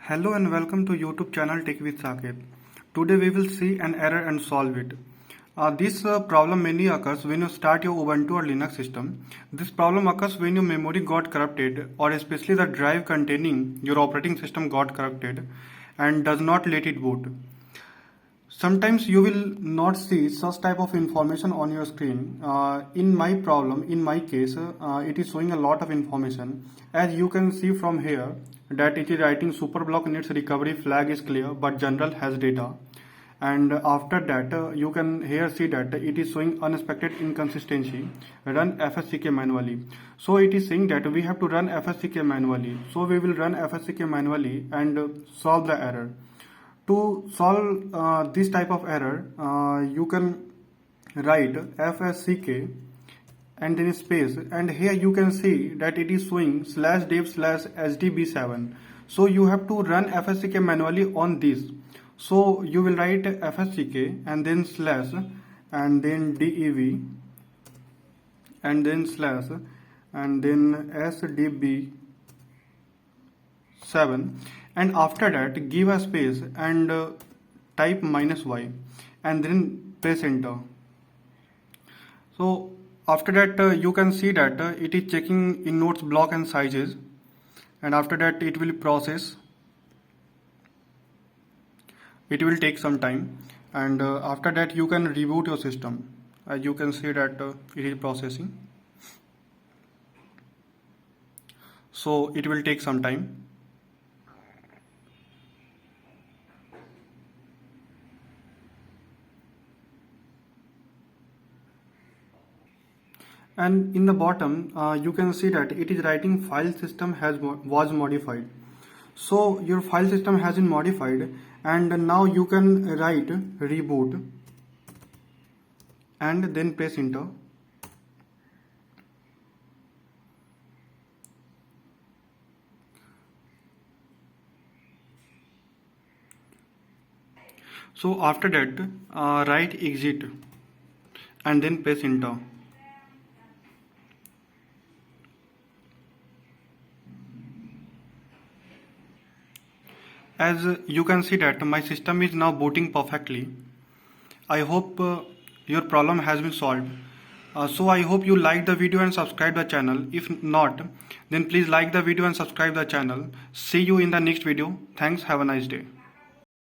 Hello and welcome to YouTube channel Tech with Sakib. Today we will see an error and solve it. This problem mainly occurs when you start your Ubuntu or Linux system. This problem occurs when your memory got corrupted or especially the drive containing your operating system got corrupted and does not let it boot. Sometimes you will not see such type of information on your screen. In my case, it is showing a lot of information. As you can see from here that it is writing superblock needs recovery, flag is clear, but general has data. And after that, you can here see that it is showing unexpected inconsistency, run fsck manually. So it is saying that we have to run fsck manually. So we will run fsck manually and solve the error. To solve this type of error, you can write fsck and then space, and here you can see that it is showing /dev/sdb7. So you have to run fsck manually on this. So you will write fsck and then slash and then dev and then slash and then sdb7, and after that give a space and type -y and then press enter. So after that you can see that it is checking in notes block and sizes, and after that it will process. It will take some time, and after that you can reboot your system. As you can see that it is processing, so it will take some time. And in the bottom you can see that it is writing file system was modified. So your file system has been modified, and now you can write reboot and then press enter. So after that write exit and then press enter. As you can see that my system is now booting perfectly. I hope your problem has been solved. So I hope you like the video and subscribe the channel. If not, then please like the video and subscribe the channel. See you in the next video. Thanks. Have a nice day.